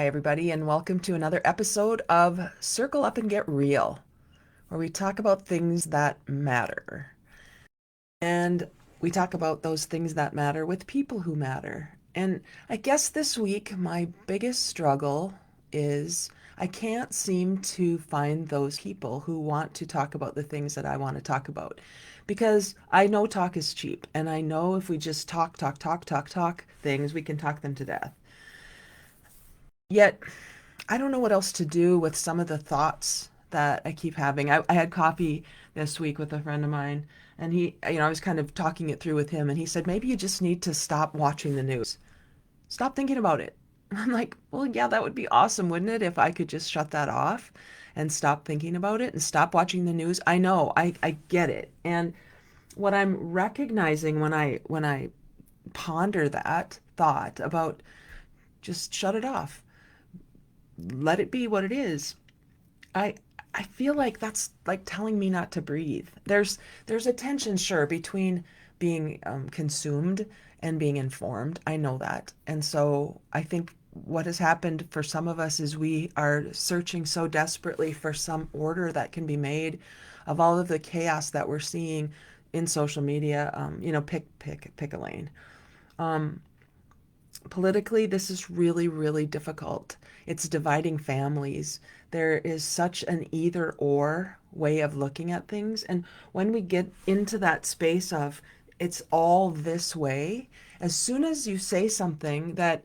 Hi, everybody, and welcome to another episode of Circle Up and Get Real, where we talk about things that matter. And we talk about those things that matter with people who matter. And I guess this week, my biggest struggle is I can't seem to find those people who want to talk about the things that I want to talk about. Because I know talk is cheap, and I know if we just talk things, we can talk them to death. Yet, I don't know what else to do with some of the thoughts that I keep having. I had coffee this week with a friend of mine, and I was kind of talking it through with him, and he said, maybe you just need to stop watching the news. Stop thinking about it. I'm like, well, yeah, that would be awesome, wouldn't it, if I could just shut that off and stop thinking about it and stop watching the news? I know, I get it. And what I'm recognizing when I ponder that thought about just shut it off, let it be what it is, I I feel like that's like telling me not to breathe. There's a tension, sure, between being consumed and being informed. I know that. And so I think what has happened for some of us is we are searching so desperately for some order that can be made of all of the chaos that we're seeing in social media. Pick a lane. Um, Politically, this is really, really difficult. It's dividing families. There is such an either or way of looking at things. And when we get into that space of it's all this way, as soon as you say something that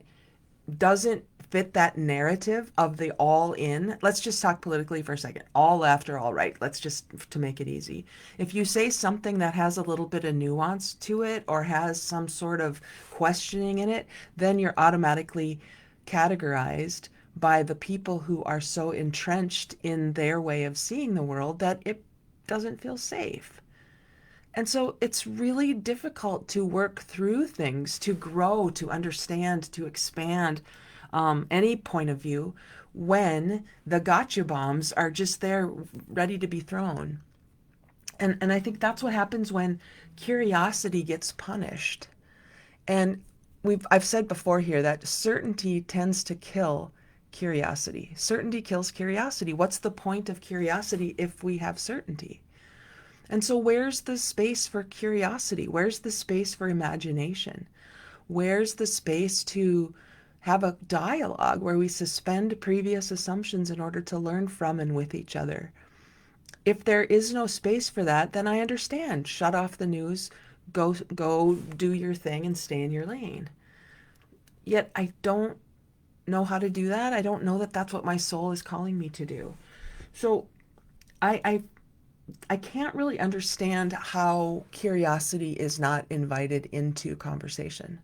doesn't fit that narrative of the all in, let's just talk politically for a second. All left or all right. Let's just to make it easy. If you say something that has a little bit of nuance to it or has some sort of questioning in it, then you're automatically categorized by the people who are so entrenched in their way of seeing the world that it doesn't feel safe. And so it's really difficult to work through things, to grow, to understand, to expand any point of view when the gotcha bombs are just there ready to be thrown. And I think that's what happens when curiosity gets punished. And I've said before here that certainty tends to kill curiosity. Certainty kills curiosity. What's the point of curiosity if we have certainty? And so, where's the space for curiosity? Where's the space for imagination? Where's the space to have a dialogue where we suspend previous assumptions in order to learn from and with each other? If there is no space for that, then I understand. Shut off the news, go do your thing and stay in your lane. Yet I don't know how to do that. I don't know that that's what my soul is calling me to do. So I, I I can't really understand how curiosity is not invited into conversation.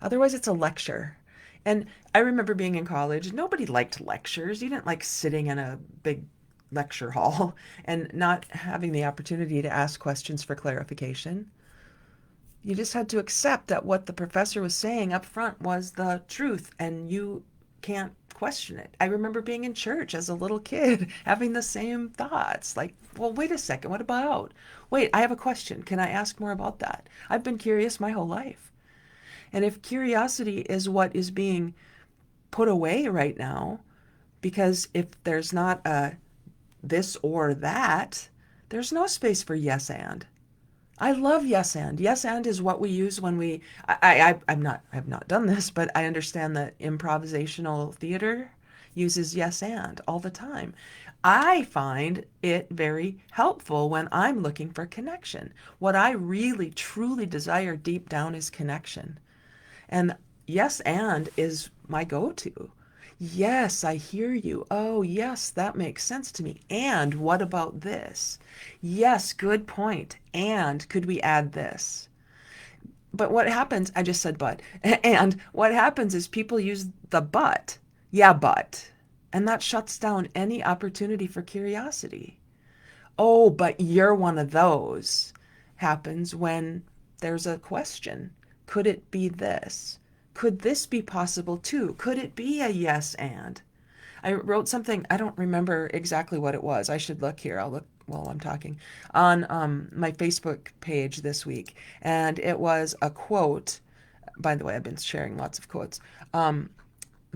Otherwise, it's a lecture. And I remember being in college, nobody liked lectures. You didn't like sitting in a big lecture hall and not having the opportunity to ask questions for clarification. You just had to accept that what the professor was saying up front was the truth, and you can't question it. I remember being in church as a little kid having the same thoughts like, well, wait a second, what about? Wait, I have a question. Can I ask more about that? I've been curious my whole life. And if curiosity is what is being put away right now, because if there's not a this or that, there's no space for yes and. I love yes and. Yes and is what we use when I've not done this, but I understand that improvisational theater uses yes and all the time. I find it very helpful when I'm looking for connection. What I really truly desire deep down is connection. And yes and is my go-to. Yes, I hear you. Oh, yes, that makes sense to me. And what about this? Yes, good point. And could we add this? But what happens, I just said but, and what happens is people use the but. Yeah, but. And that shuts down any opportunity for curiosity. Oh, but you're one of those happens when there's a question. Could it be this? Could this be possible too? Could it be a yes and? I wrote something, I don't remember exactly what it was. I should look here. I'll look while I'm talking on my Facebook page this week. And it was a quote. By the way, I've been sharing lots of quotes. Um,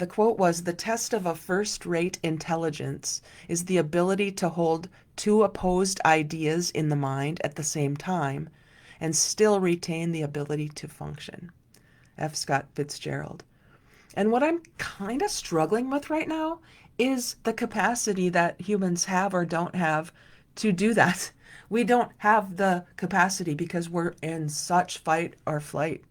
The quote was, "The test of a first-rate intelligence is the ability to hold two opposed ideas in the mind at the same time and still retain the ability to function." F. Scott Fitzgerald. And what I'm kind of struggling with right now is the capacity that humans have or don't have to do that. We don't have the capacity because we're in such fight or flight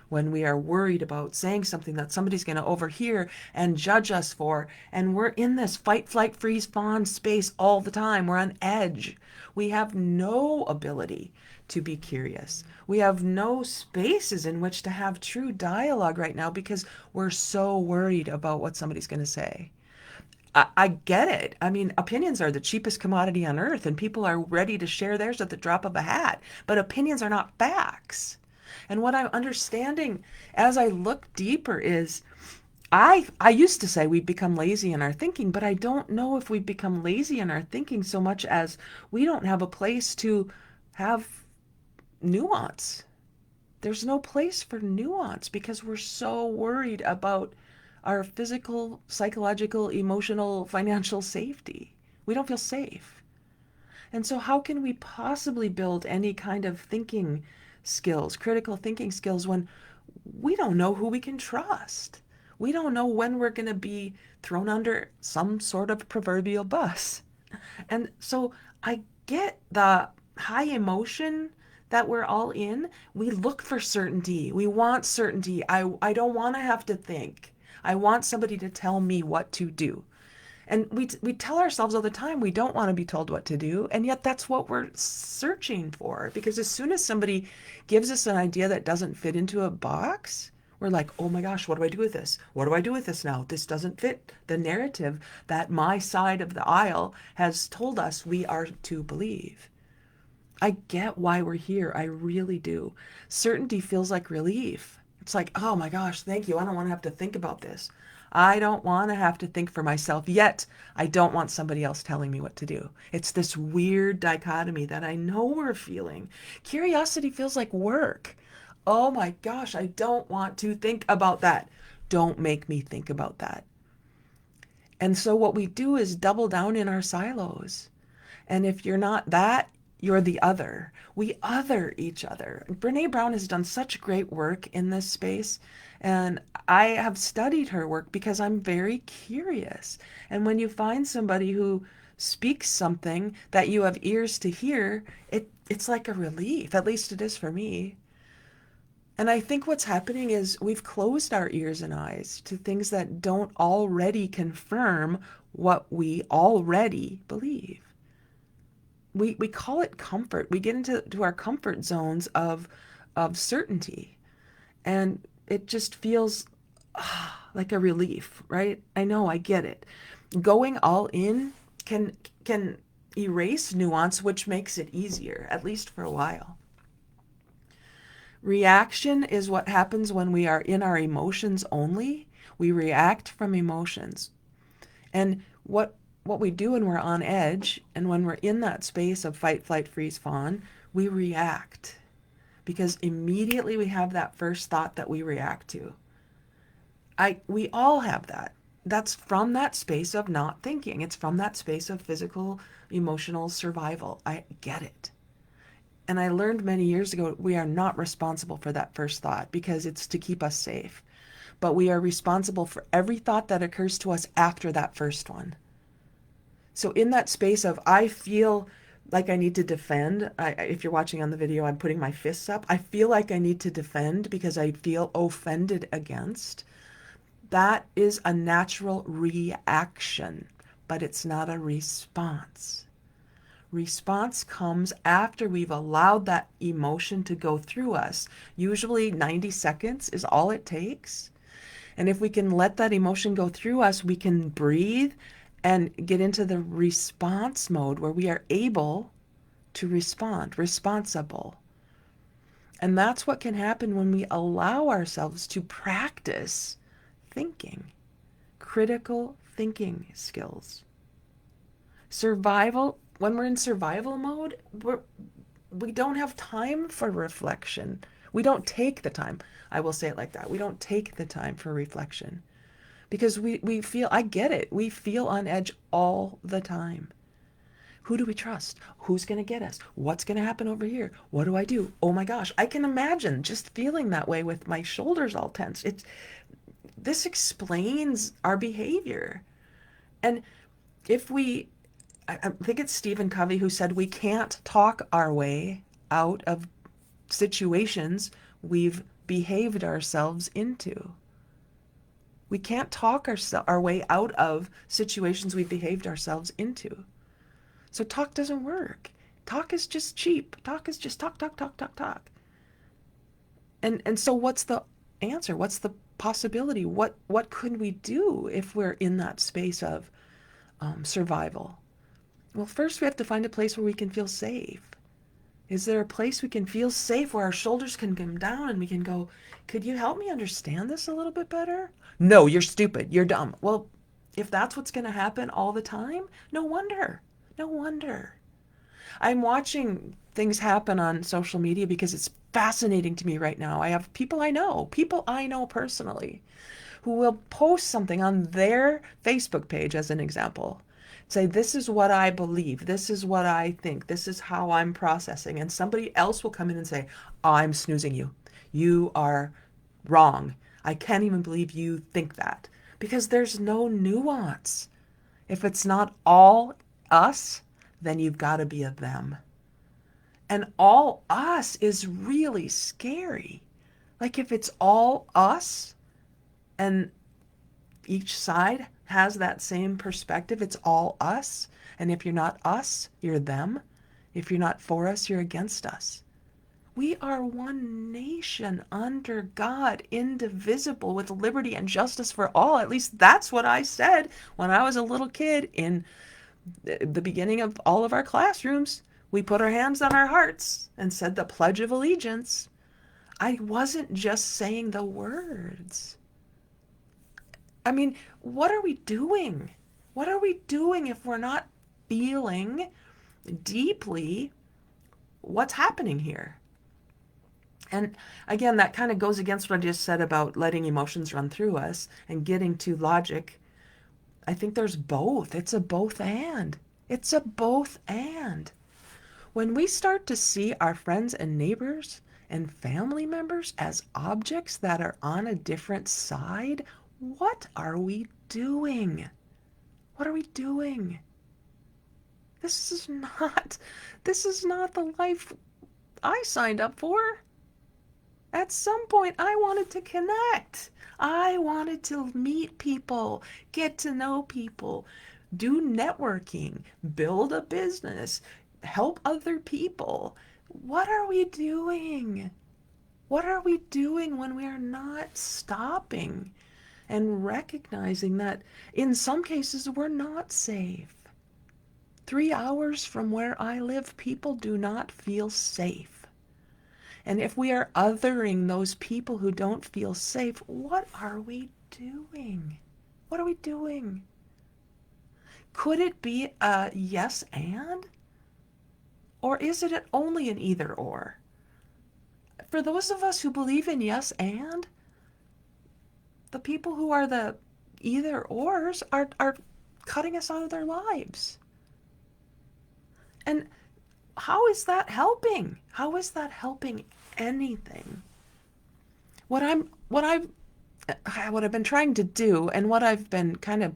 when we are worried about saying something that somebody's going to overhear and judge us for. And we're in this fight, flight, freeze, fawn space all the time. We're on edge. We have no ability to be curious. We have no spaces in which to have true dialogue right now because we're so worried about what somebody's going to say. I get it. I mean, opinions are the cheapest commodity on earth, and people are ready to share theirs at the drop of a hat. But opinions are not facts. And what I'm understanding as I look deeper is I used to say we've become lazy in our thinking, but I don't know if we've become lazy in our thinking so much as we don't have a place to have nuance. There's no place for nuance because we're so worried about our physical, psychological, emotional, financial safety. We don't feel safe. And so, how can we possibly build any kind of thinking skills, critical thinking skills, when we don't know who we can trust? We don't know when we're going to be thrown under some sort of proverbial bus. And so, I get the high emotion that we're all in. We look for certainty. We want certainty. I don't want to have to think. I want somebody to tell me what to do. And we tell ourselves all the time we don't want to be told what to do, and yet that's what we're searching for. Because as soon as somebody gives us an idea that doesn't fit into a box, we're like, oh my gosh, what do I do with this? What do I do with this now? This doesn't fit the narrative that my side of the aisle has told us we are to believe. I get why we're here. I really do. Certainty feels like relief. It's like, oh my gosh, thank you. I don't want to have to think about this. I don't want to have to think for myself, yet I don't want somebody else telling me what to do. It's this weird dichotomy that I know we're feeling. Curiosity feels like work. Oh my gosh, I don't want to think about that. Don't make me think about that. And so what we do is double down in our silos. And if you're not that, you're the other. We other each other. Brene Brown has done such great work in this space. And I have studied her work because I'm very curious. And when you find somebody who speaks something that you have ears to hear, it's like a relief. At least it is for me. And I think what's happening is we've closed our ears and eyes to things that don't already confirm what we already believe. We call it comfort. We get into our comfort zones of certainty, and it just feels like a relief, right? I know, I get it. Going all in can erase nuance, which makes it easier, at least for a while. Reaction is what happens when we are in our emotions only. We react from emotions. And what we do when we're on edge and when we're in that space of fight, flight, freeze, fawn, we react because immediately we have that first thought that we react to. We all have that. That's from that space of not thinking. It's from that space of physical, emotional survival. I get it. And I learned many years ago we are not responsible for that first thought because it's to keep us safe. But we are responsible for every thought that occurs to us after that first one. So in that space of I feel like I need to defend, if you're watching on the video, I'm putting my fists up. I feel like I need to defend because I feel offended against. That is a natural reaction, but it's not a response. Response comes after we've allowed that emotion to go through us. Usually 90 seconds is all it takes. And if we can let that emotion go through us, we can breathe and get into the response mode where we are able to respond, responsible. And that's what can happen when we allow ourselves to practice thinking, critical thinking skills. Survival, when we're in survival mode, we don't have time for reflection. We don't take the time. I will say it like that. We don't take the time for reflection Because we feel, I get it, we feel on edge all the time. Who do we trust? Who's going to get us? What's going to happen over here? What do I do? Oh my gosh, I can imagine just feeling that way with my shoulders all tense. This explains our behavior. And if we, I think it's Stephen Covey who said we can't talk our way out of situations we've behaved ourselves into. We can't talk our way out of situations we've behaved ourselves into. So talk doesn't work. Talk is just cheap. Talk is just talk, talk, talk, talk, talk. And so what's the answer? What's the possibility? What could we do if we're in that space of survival? Well, first we have to find a place where we can feel safe. Is there a place we can feel safe where our shoulders can come down and we can go, could you help me understand this a little bit better? No, you're stupid. You're dumb. Well, if that's what's going to happen all the time, no wonder. No wonder. I'm watching things happen on social media because it's fascinating to me right now. I have people I know personally, who will post something on their Facebook page as an example. Say, this is what I believe, this is what I think, this is how I'm processing. And somebody else will come in and say, I'm snoozing you. You are wrong. I can't even believe you think that. Because there's no nuance. If it's not all us, then you've got to be a them. And all us is really scary. Like if it's all us and each side has that same perspective, it's all us. And if you're not us, you're them. If you're not for us, you're against us. We are one nation under God, indivisible, with liberty and justice for all. At least that's what I said when I was a little kid in the beginning of all of our classrooms. We put our hands on our hearts and said the Pledge of Allegiance. I wasn't just saying the words. I mean, what are we doing? What are we doing if we're not feeling deeply what's happening here? And again, that kind of goes against what I just said about letting emotions run through us and getting to logic. I think there's both. It's a both and. It's a both and. When we start to see our friends and neighbors and family members as objects that are on a different side, what are we doing? What are we doing? This is not the life I signed up for. At some point, I wanted to connect. I wanted to meet people, get to know people, do networking, build a business, help other people. What are we doing? What are we doing when we are not stopping and recognizing that in some cases we're not safe? 3 hours from where I live, people do not feel safe. And if we are othering those people who don't feel safe, what are we doing? What are we doing? Could it be a yes and? Or is it only an either or? For those of us who believe in yes and, the people who are the either ors are cutting us out of their lives. And how is that helping? How is that helping anything? What I've been trying to do and what I've been kind of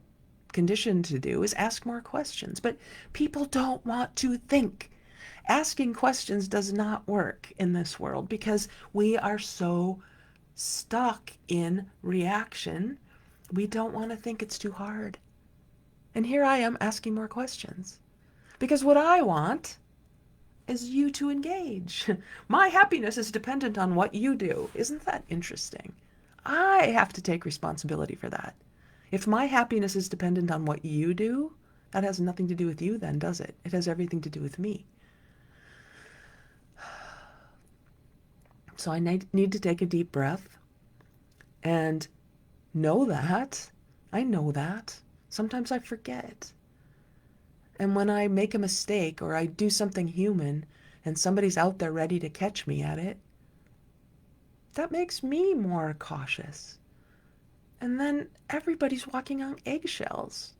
conditioned to do is ask more questions. But people don't want to think. Asking questions does not work in this world because we are so stuck in reaction. We don't want to think, it's too hard. And here I am asking more questions. Because what I want is you to engage. My happiness is dependent on what you do. Isn't that interesting? I have to take responsibility for that. If my happiness is dependent on what you do, that has nothing to do with you then, does it? It has everything to do with me. So I need to take a deep breath and know that. I know that. Sometimes I forget. And when I make a mistake or I do something human and somebody's out there ready to catch me at it, that makes me more cautious. And then everybody's walking on eggshells.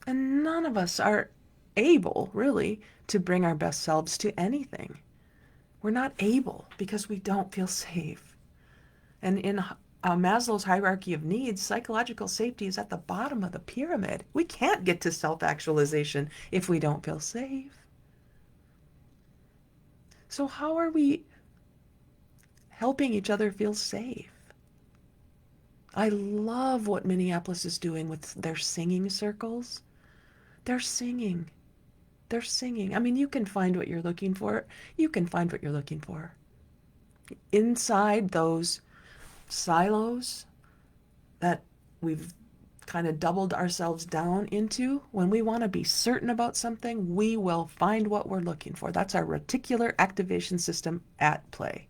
And none of us are able, really, to bring our best selves to anything. We're not able because we don't feel safe. And in Maslow's hierarchy of needs, psychological safety is at the bottom of the pyramid. We can't get to self actualization if we don't feel safe. So, how are we helping each other feel safe? I love what Minneapolis is doing with their singing circles. They're singing. They're singing. I mean, you can find what you're looking for. You can find what you're looking for. Inside those silos that we've kind of doubled ourselves down into, when we want to be certain about something, we will find what we're looking for. That's our reticular activation system at play.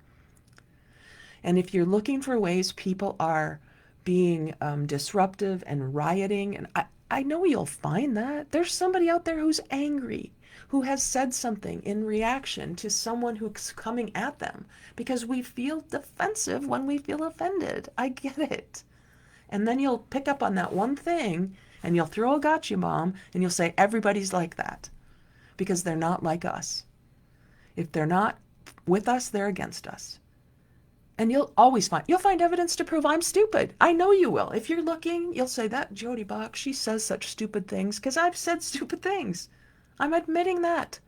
And if you're looking for ways people are being disruptive and rioting, and I know you'll find that. There's somebody out there who's angry, who has said something in reaction to someone who's coming at them, because we feel defensive when we feel offended. I get it. And then you'll pick up on that one thing and you'll throw a gotcha bomb and you'll say, everybody's like that because they're not like us. If they're not with us, they're against us. And you'll find evidence to prove I'm stupid. I know you will. If you're looking, you'll say that Jodee Bach, she says such stupid things because I've said stupid things. I'm admitting that.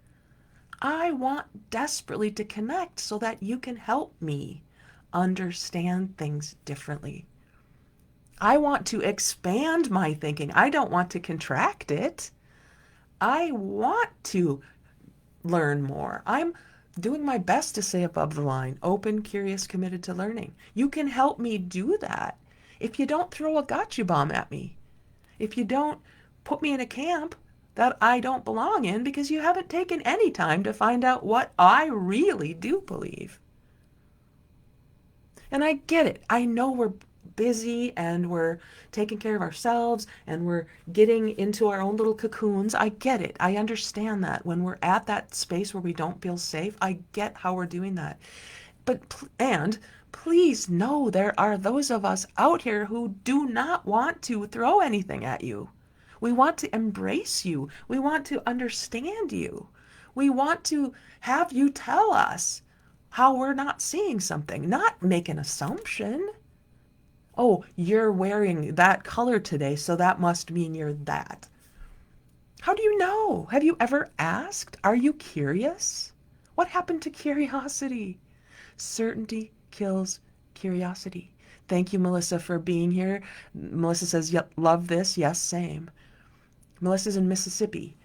I want desperately to connect so that you can help me understand things differently. I want to expand my thinking. I don't want to contract it. I want to learn more. I'm doing my best to stay above the line, open, curious, committed to learning. You can help me do that if you don't throw a gotcha bomb at me. If you don't put me in a camp that I don't belong in because you haven't taken any time to find out what I really do believe. And I get it. I know we're busy and we're taking care of ourselves and we're getting into our own little cocoons. I get it. I understand that. When we're at that space where we don't feel safe, I get how we're doing that. And please know there are those of us out here who do not want to throw anything at you. We want to embrace you. We want to understand you. We want to have you tell us how we're not seeing something, not make an assumption. Oh, you're wearing that color today, so that must mean you're that. How do you know? Have you ever asked? Are you curious? What happened to curiosity? Certainty kills curiosity. Thank you, Melissa, for being here. Melissa says, yep, love this. Yes, same. Melissa's in Mississippi,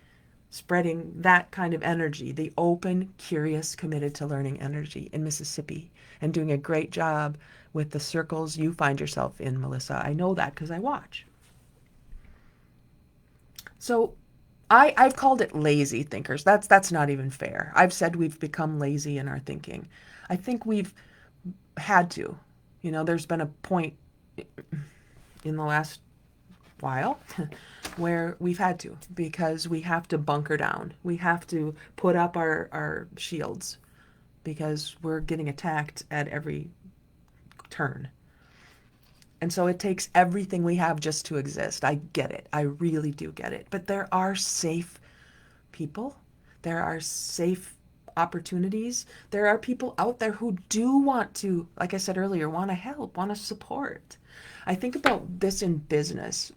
spreading that kind of energy, the open, curious, committed to learning energy in Mississippi, and doing a great job with the circles you find yourself in, Melissa. I know that because I watch. So I've called it lazy thinkers. That's not even fair. I've said we've become lazy in our thinking. I think we've had to. There's been a point in the last while where we've had to, because we have to bunker down. We have to put up our shields because we're getting attacked at every turn. And so it takes everything we have just to exist. I get it. I really do get it. But there are safe people. There are safe opportunities. There are people out there who do want to, like I said earlier, want to help, want to support. I think about this in business.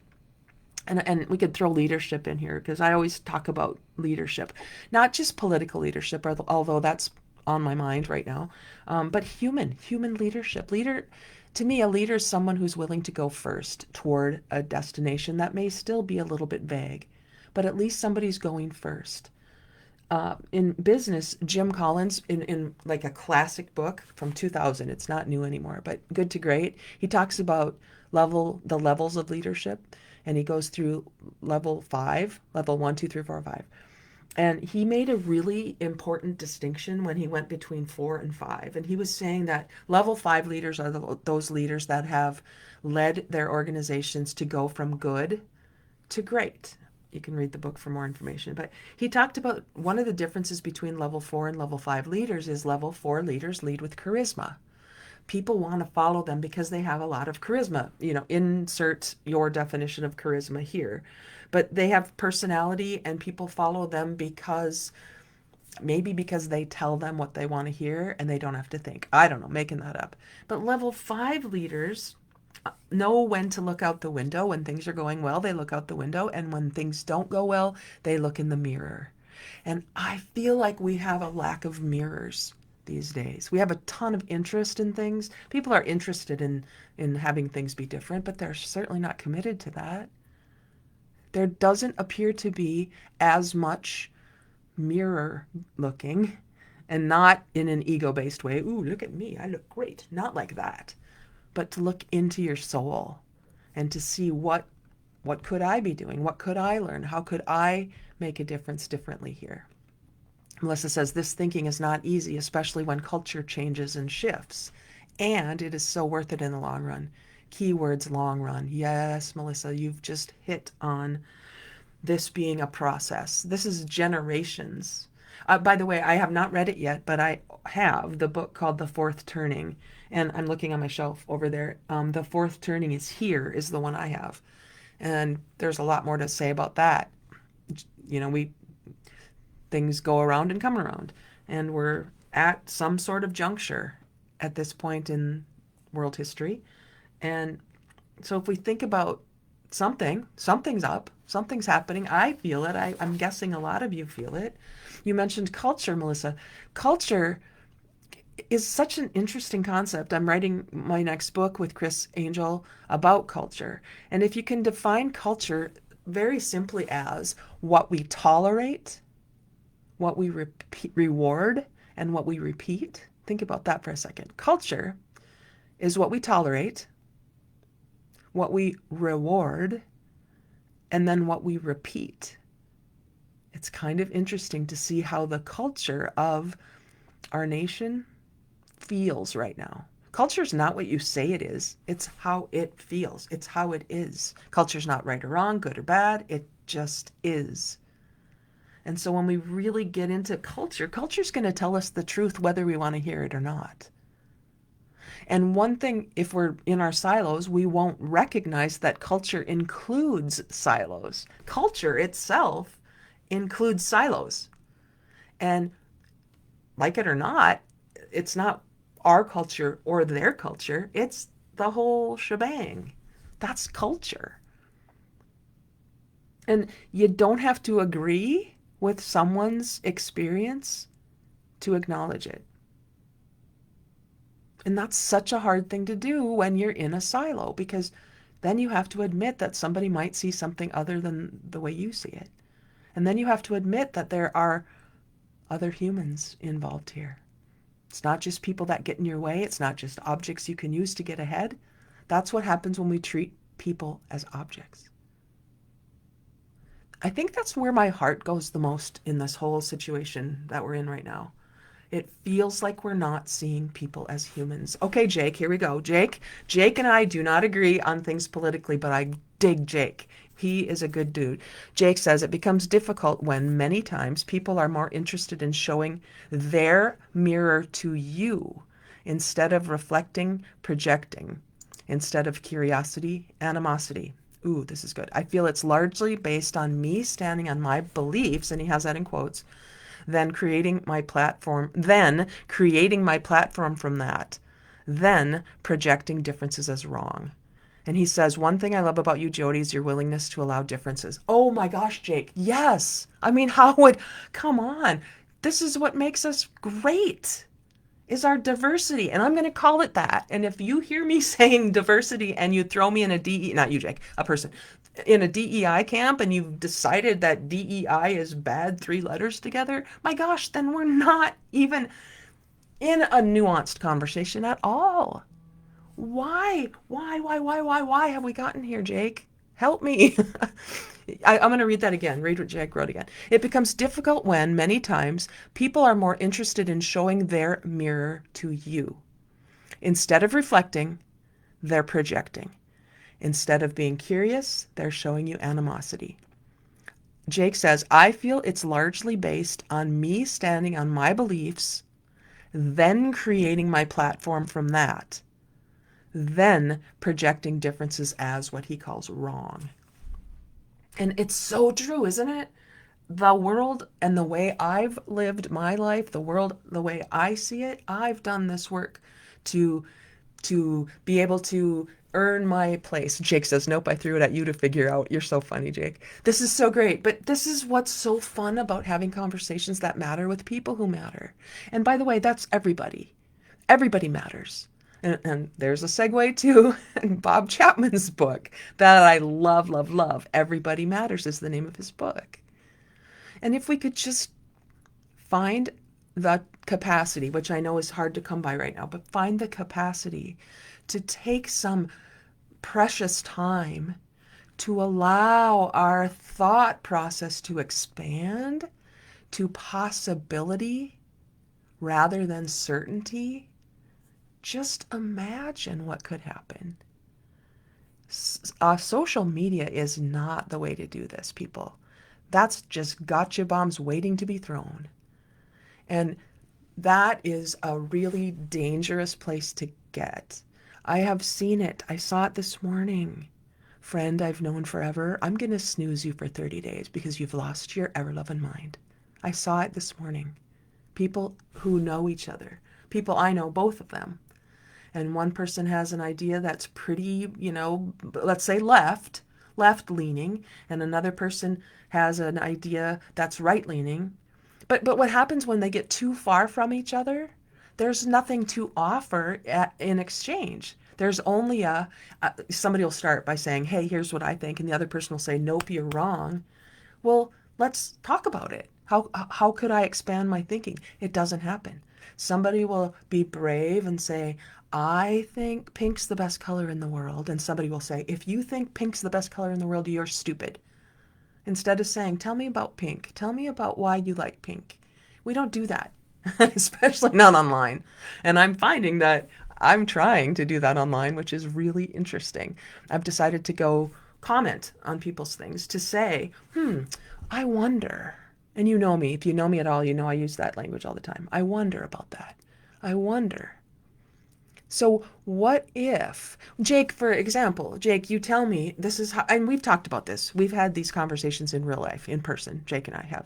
And we could throw leadership in here because I always talk about leadership, not just political leadership, although that's on my mind right now, but human leadership. To me, a leader is someone who's willing to go first toward a destination that may still be a little bit vague, but at least somebody's going first. In business, Jim Collins, in like a classic book from 2000, it's not new anymore, but Good to Great, he talks about the levels of leadership, and he goes through level 5, level 1, 2, 3, 4, 5. And he made a really important distinction when he went between 4 and 5. And he was saying that level 5 leaders are those leaders that have led their organizations to go from good to great. You can read the book for more information. But he talked about one of the differences between level 4 and level 5 leaders is level 4 leaders lead with charisma. People want to follow them because they have a lot of charisma. Insert your definition of charisma here. But they have personality, and people follow them because maybe because they tell them what they want to hear and they don't have to think. I don't know, making that up. But level 5 leaders know when to look out the window. When things are going well, they look out the window. And when things don't go well, they look in the mirror. And I feel like we have a lack of mirrors these days. We have a ton of interest in things. People are interested in having things be different, but they're certainly not committed to that. There doesn't appear to be as much mirror looking, and not in an ego-based way. Ooh, look at me, I look great. Not like that. But to look into your soul and to see what could I be doing? What could I learn? How could I make a difference differently here? Melissa says, this thinking is not easy, especially when culture changes and shifts. And it is so worth it in the long run. Keywords, long run. Yes, Melissa, you've just hit on this being a process. This is generations. By the way, I have not read it yet, but I have the book called The Fourth Turning, and I'm looking on my shelf over there. The Fourth Turning is here, is the one I have. And there's a lot more to say about that. Things go around and come around, and we're at some sort of juncture at this point in world history. And so if we think about something's up, something's happening. I feel it. I'm guessing a lot of you feel it. You mentioned culture, Melissa. Culture is such an interesting concept. I'm writing my next book with Chris Angel about culture. And if you can define culture very simply as what we tolerate, what we reward, and what we repeat. Think about that for a second. Culture is what we tolerate, what we reward, and then what we repeat. It's kind of interesting to see how the culture of our nation feels right now. Culture is not what you say it is. It's how it feels. It's how it is. Culture is not right or wrong, good or bad. It just is. And so when we really get into culture, culture's going to tell us the truth whether we want to hear it or not. And one thing, if we're in our silos, we won't recognize that culture includes silos. Culture itself includes silos. And like it or not, it's not our culture or their culture. It's the whole shebang. That's culture. And you don't have to agree with someone's experience to acknowledge it. And that's such a hard thing to do when you're in a silo, because then you have to admit that somebody might see something other than the way you see it. And then you have to admit that there are other humans involved here. It's not just people that get in your way. It's not just objects you can use to get ahead. That's what happens when we treat people as objects. I think that's where my heart goes the most in this whole situation that we're in right now. It feels like we're not seeing people as humans. Okay, Jake, here we go. Jake and I do not agree on things politically, but I dig Jake. He is a good dude. Jake says it becomes difficult when many times people are more interested in showing their mirror to you instead of reflecting, projecting, instead of curiosity, animosity. Ooh, this is good. I feel it's largely based on me standing on my beliefs, and he has that in quotes, then creating my platform from that, then projecting differences as wrong. And he says, one thing I love about you, Jodee, is your willingness to allow differences. Oh my gosh, Jake. Yes. I mean, come on. This is what makes us great, is our diversity. And I'm going to call it that. And if you hear me saying diversity and you throw me in a not you, Jake, a person, in a DEI camp, and you've decided that DEI is bad 3 letters together, my gosh, then we're not even in a nuanced conversation at all. Why have we gotten here, Jake? Help me. I'm going to read that again. Read what Jake wrote again. It becomes difficult when, many times, people are more interested in showing their mirror to you. Instead of reflecting, they're projecting. Instead of being curious, they're showing you animosity. Jake says, I feel it's largely based on me standing on my beliefs, then creating my platform from that, then projecting differences as what he calls wrong. And it's so true, isn't it? The world and the way I've lived my life, the world, the way I see it, I've done this work to be able to earn my place. Jake says, nope, I threw it at you to figure out. You're so funny, Jake. This is so great. But this is what's so fun about having conversations that matter with people who matter. And by the way, that's everybody. Everybody matters. And there's a segue to Bob Chapman's book that I love, love, love. Everybody Matters is the name of his book. And if we could just find the capacity, which I know is hard to come by right now, but find the capacity to take some precious time to allow our thought process to expand to possibility rather than certainty, just imagine what could happen. Social media is not the way to do this, people. That's just gotcha bombs waiting to be thrown. And that is a really dangerous place to get. I have seen it. I saw it this morning. Friend I've known forever, I'm going to snooze you for 30 days because you've lost your ever-loving mind. I saw it this morning. People who know each other. People I know, both of them. And one person has an idea that's pretty, let's say left leaning, and another person has an idea that's right leaning. But what happens when they get too far from each other? There's nothing to offer in exchange. There's only somebody will start by saying, hey, here's what I think, and the other person will say, nope, you're wrong. Well, let's talk about it. How could I expand my thinking? It doesn't happen. Somebody will be brave and say, I think pink's the best color in the world. And somebody will say, if you think pink's the best color in the world, you're stupid. Instead of saying, tell me about pink. Tell me about why you like pink. We don't do that, especially not online. And I'm finding that I'm trying to do that online, which is really interesting. I've decided to go comment on people's things to say, I wonder. And you know me. If you know me at all, you know I use that language all the time. I wonder about that. I wonder. So what if, Jake, for example, Jake, you tell me this is how, and we've talked about this. We've had these conversations in real life, in person, Jake and I have,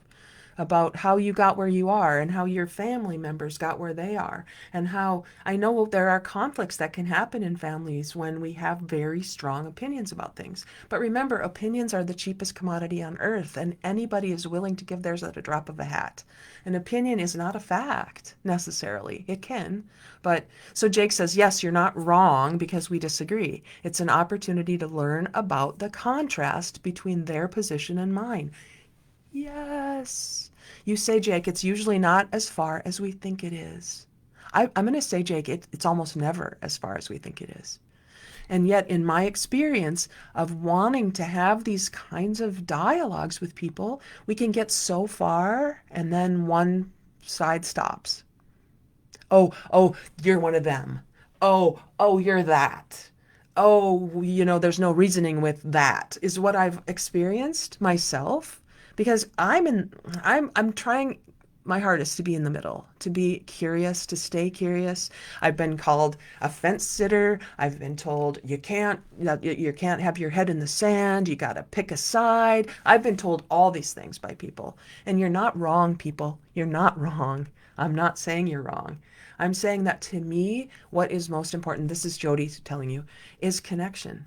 about how you got where you are and how your family members got where they are. And how I know there are conflicts that can happen in families when we have very strong opinions about things. But remember, opinions are the cheapest commodity on earth, and anybody is willing to give theirs at a drop of a hat. An opinion is not a fact necessarily. It can. But so Jake says, yes, you're not wrong because we disagree. It's an opportunity to learn about the contrast between their position and mine. Yes. You say, Jake, it's usually not as far as we think it is. I'm going to say, Jake, it's almost never as far as we think it is. And yet, in my experience of wanting to have these kinds of dialogues with people, we can get so far and then one side stops. Oh, you're one of them. Oh, you're that. Oh, there's no reasoning with that, is what I've experienced myself. Because I'm trying my hardest to be in the middle, to be curious, to stay curious. I've been called a fence sitter. I've been told you can't have your head in the sand. You got to pick a side. I've been told all these things by people. And you're not wrong, people. You're not wrong. I'm not saying you're wrong. I'm saying that to me, what is most important, this is Jodee telling you, is connection.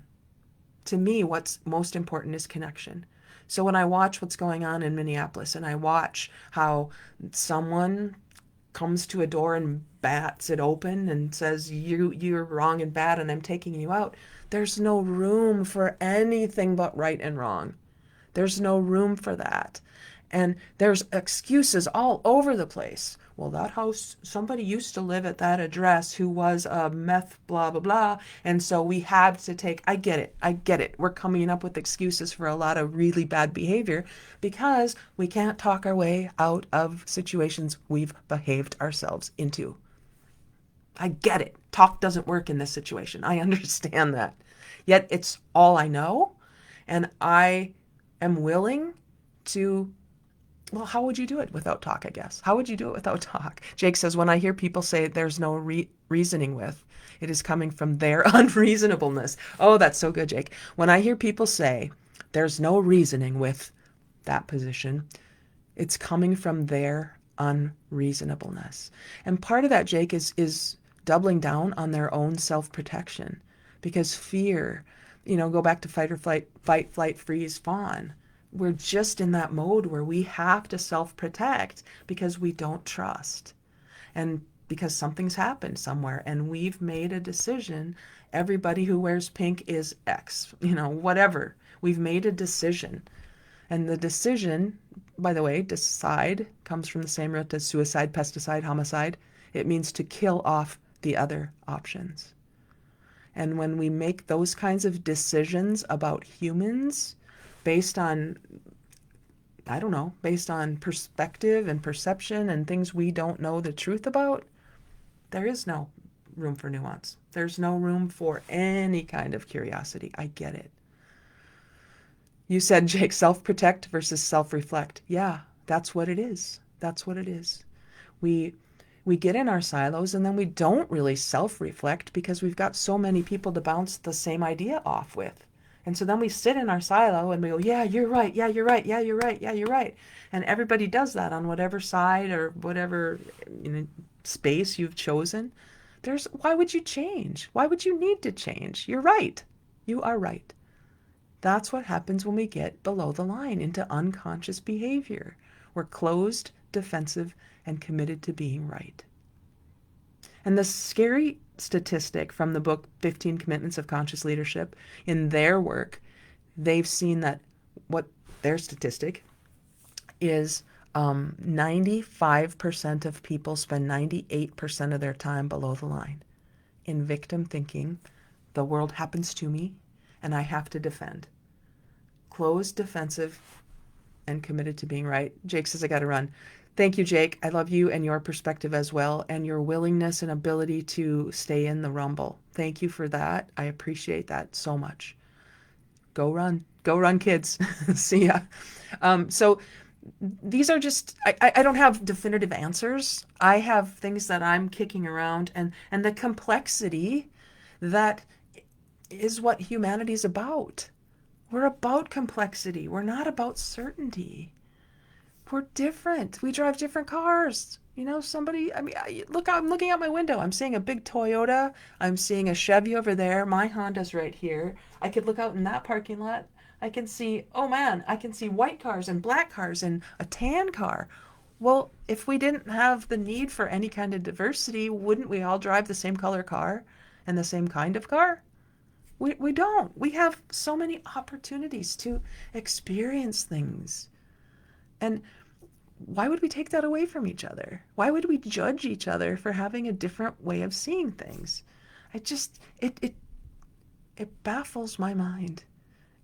To me, what's most important is connection. So when I watch what's going on in Minneapolis and I watch how someone comes to a door and bats it open and says, you're wrong and bad and I'm taking you out, there's no room for anything but right and wrong. There's no room for that. And there's excuses all over the place. Well, that house, somebody used to live at that address who was a meth, blah, blah, blah. And so we had to I get it. We're coming up with excuses for a lot of really bad behavior because we can't talk our way out of situations we've behaved ourselves into. I get it. Talk doesn't work in this situation. I understand that. Yet it's all I know. And I am willing to Well, how would you do it without talk, I guess? How would you do it without talk? Jake says, when I hear people say there's no reasoning with, it is coming from their unreasonableness. Oh, that's so good, Jake. When I hear people say there's no reasoning with that position, it's coming from their unreasonableness. And part of that, Jake, is doubling down on their own self-protection. Because fear, go back to fight or flight, fight, flight, freeze, fawn. We're just in that mode where we have to self-protect because we don't trust. And because something's happened somewhere and we've made a decision. Everybody who wears pink is X, whatever. We've made a decision. And the decision, by the way, decide comes from the same root as suicide, pesticide, homicide. It means to kill off the other options. And when we make those kinds of decisions about humans based on, I don't know, based on perspective and perception and things we don't know the truth about, there is no room for nuance. There's no room for any kind of curiosity. I get it. You said, Jake, self-protect versus self-reflect. Yeah, that's what it is. That's what it is. We get in our silos and then we don't really self-reflect because we've got so many people to bounce the same idea off with. And so then we sit in our silo and we go, yeah, you're right. Yeah, you're right. Yeah, you're right. Yeah, you're right. And everybody does that on whatever side or whatever space you've chosen. Why would you change? Why would you need to change? You're right. You are right. That's what happens when we get below the line into unconscious behavior. We're closed, defensive, and committed to being right. And the scary statistic from the book 15 Commitments of Conscious Leadership, in their work, they've seen that what their statistic is 95% of people spend 98% of their time below the line in victim thinking. The world happens to me and I have to defend. Closed, defensive, and committed to being right. Jake says, I got to run. Thank you, Jake. I love you and your perspective as well, and your willingness and ability to stay in the rumble. Thank you for that. I appreciate that so much. Go run. Go run, kids. See ya. So these are just, I don't have definitive answers. I have things that I'm kicking around, and the complexity that is what humanity is about. We're about complexity. We're not about certainty. We're different. We drive different cars. Look, I'm looking out my window. I'm seeing a big Toyota. I'm seeing a Chevy over there. My Honda's right here. I could look out in that parking lot. I can see, oh man, I can see white cars and black cars and a tan car. Well, if we didn't have the need for any kind of diversity, wouldn't we all drive the same color car and the same kind of car? We don't. We have so many opportunities to experience things. And why would we take that away from each other? Why would we judge each other for having a different way of seeing things? It baffles my mind.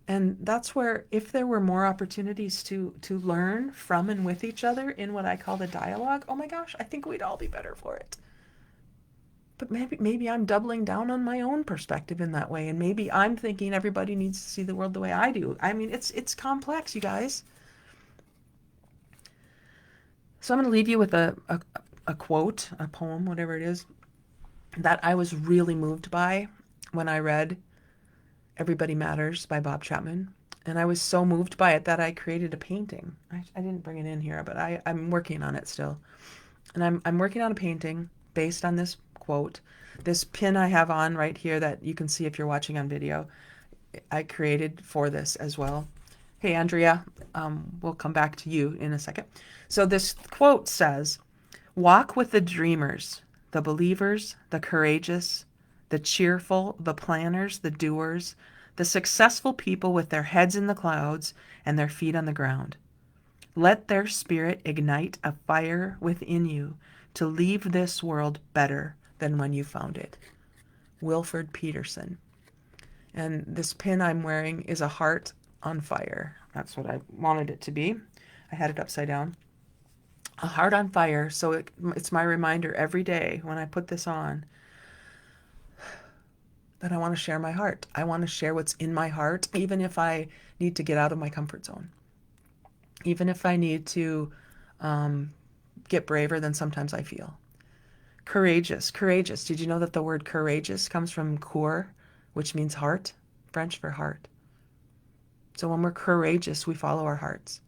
And that's where, if there were more opportunities to learn from and with each other in what I call the dialogue, oh my gosh, I think we'd all be better for it. But maybe I'm doubling down on my own perspective in that way, and maybe I'm thinking everybody needs to see the world the way I do. I mean, it's complex, you guys. So I'm going to leave you with a quote, a poem, whatever it is, that I was really moved by when I read Everybody Matters by Bob Chapman. And I was so moved by it that I created a painting. I didn't bring it in here, but I'm working on it still. And I'm working on a painting based on this quote. This pin I have on right here that you can see if you're watching on video, I created for this as well. Hey, Andrea, we'll come back to you in a second. So this quote says, walk with the dreamers, the believers, the courageous, the cheerful, the planners, the doers, the successful people with their heads in the clouds and their feet on the ground. Let their spirit ignite a fire within you to leave this world better than when you found it. Wilford Peterson. And this pin I'm wearing is a heart on fire. That's what I wanted it to be. I had it upside down. A heart on fire. So it's my reminder every day when I put this on that I want to share my heart. I want to share what's in my heart, even if I need to get out of my comfort zone. even if I need to um, get braver than sometimes I feel. Courageous, courageous. Did you know that the word courageous comes from coeur, which means heart, French for heart? So when we're courageous, we follow our hearts.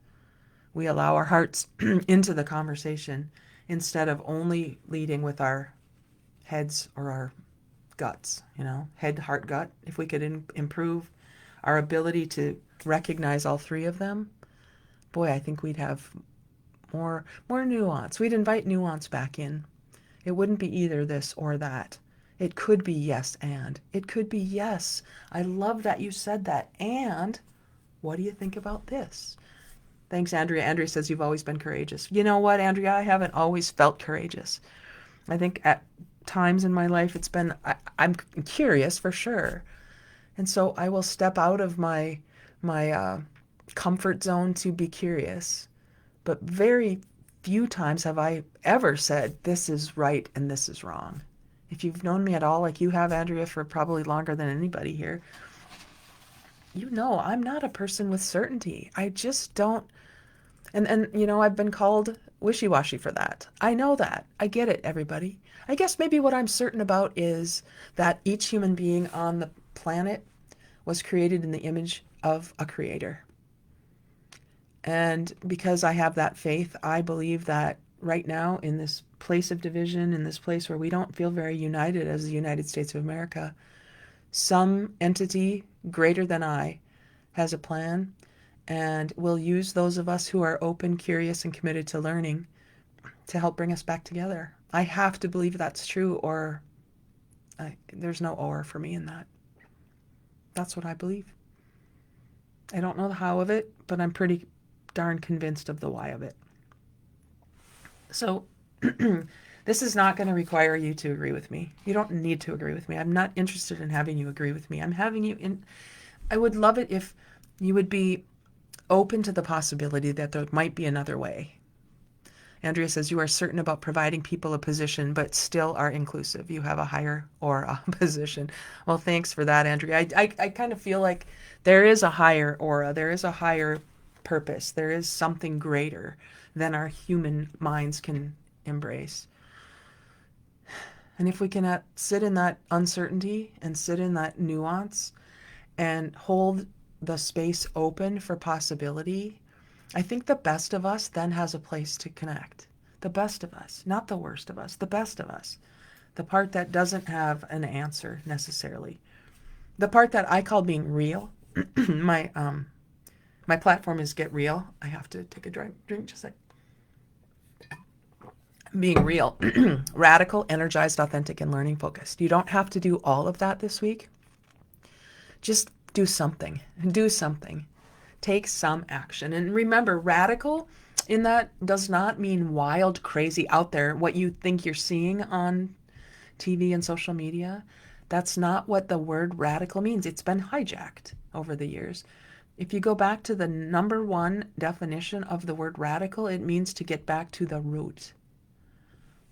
We allow our hearts into the conversation instead of only leading with our heads or our guts, head, heart, gut. If we could improve our ability to recognize all three of them, boy, I think we'd have more nuance. We'd invite nuance back in. It wouldn't be either this or that. It could be yes and. It could be yes. I love that you said that. And what do you think about this? Thanks, Andrea. Andrea says you've always been courageous. You know what, Andrea? I haven't always felt courageous. I think at times in my life it's been, I'm curious for sure. And so I will step out of my comfort zone to be curious. But very few times have I ever said, this is right and this is wrong. If you've known me at all, like you have, Andrea, for probably longer than anybody here, you know I'm not a person with certainty. I just don't. And I've been called wishy-washy for that. I know that. I get it, everybody. I guess maybe what I'm certain about is that each human being on the planet was created in the image of a creator. And because I have that faith, I believe that right now, in this place of division, in this place where we don't feel very united as the United States of America, some entity greater than I has a plan and will use those of us who are open, curious, and committed to learning to help bring us back together. I have to believe that's true, or there's no or for me in that. That's what I believe. I don't know the how of it, but I'm pretty darn convinced of the why of it. So this is not going to require you to agree with me. You don't need to agree with me. I'm not interested in having you agree with me. I would love it if you would be open to the possibility that there might be another way. Andrea says, you are certain about providing people a position, but still are inclusive. You have a higher aura position. Well, thanks for that, Andrea. I kind of feel like there is a higher aura. There is a higher purpose. There is something greater than our human minds can embrace. And if we can sit in that uncertainty and sit in that nuance and hold the space open for possibility, I think the best of us then has a place to connect. The best of us, not the worst of us, the best of us. The part that doesn't have an answer necessarily. The part that I call being real. My platform is Get Real. I have to take a drink just a sec. Being real, radical, energized, authentic, and learning focused. You don't have to do all of that this week. Just do something. Do something. Take some action. And remember, radical in that does not mean wild, crazy, out there, what you think you're seeing on TV and social media. That's not what the word radical means. It's been hijacked over the years. If you go back to the number one definition of the word radical, it means to get back to the root.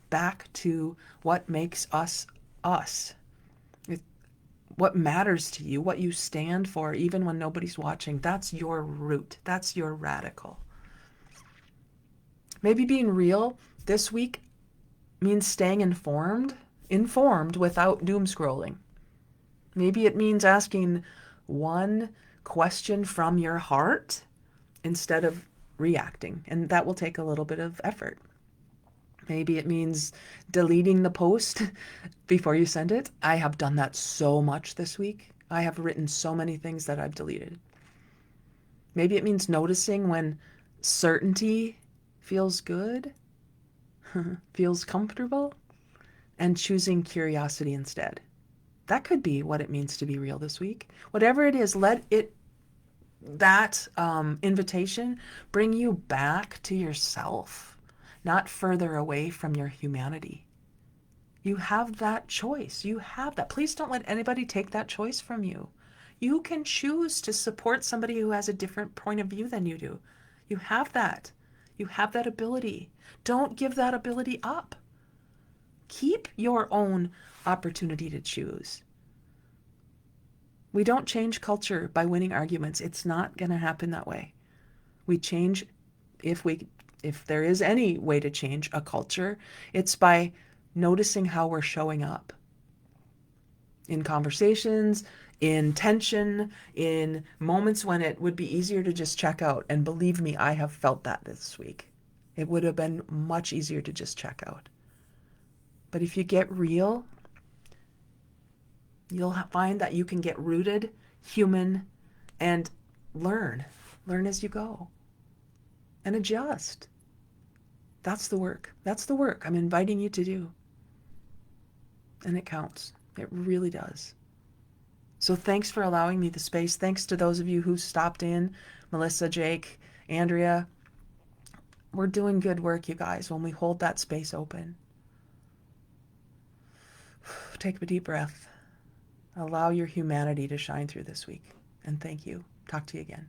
Back to what makes us us. What matters to you, what you stand for, even when nobody's watching. That's your root. That's your radical. Maybe being real this week means staying informed without doom scrolling. Maybe it means asking one question from your heart instead of reacting, and that will take a little bit of effort. Maybe it means deleting the post before you send it. I have done that so much this week. I have written so many things that I've deleted. Maybe it means noticing when certainty feels good, feels comfortable, and choosing curiosity instead. That could be what it means to be real this week. Whatever it is, let that invitation bring you back to yourself, not further away from your humanity. You have that choice. You have that. Please don't let anybody take that choice from you. You can choose to support somebody who has a different point of view than you do. You have that. You have that ability. Don't give that ability up. Keep your own opportunity to choose. We don't change culture by winning arguments. It's not going to happen that way. We change if we if there is any way to change a culture, it's by noticing how we're showing up in conversations, in tension, in moments when it would be easier to just check out. And believe me, I have felt that this week. It would have been much easier to just check out. But if you get real, you'll find that you can get rooted, human, and learn. Learn as you go and adjust. That's the work. That's the work I'm inviting you to do. And it counts. It really does. So thanks for allowing me the space. Thanks to those of you who stopped in, Melissa, Jake, Andrea. We're doing good work, you guys, when we hold that space open. Take a deep breath. Allow your humanity to shine through this week. And thank you. Talk to you again.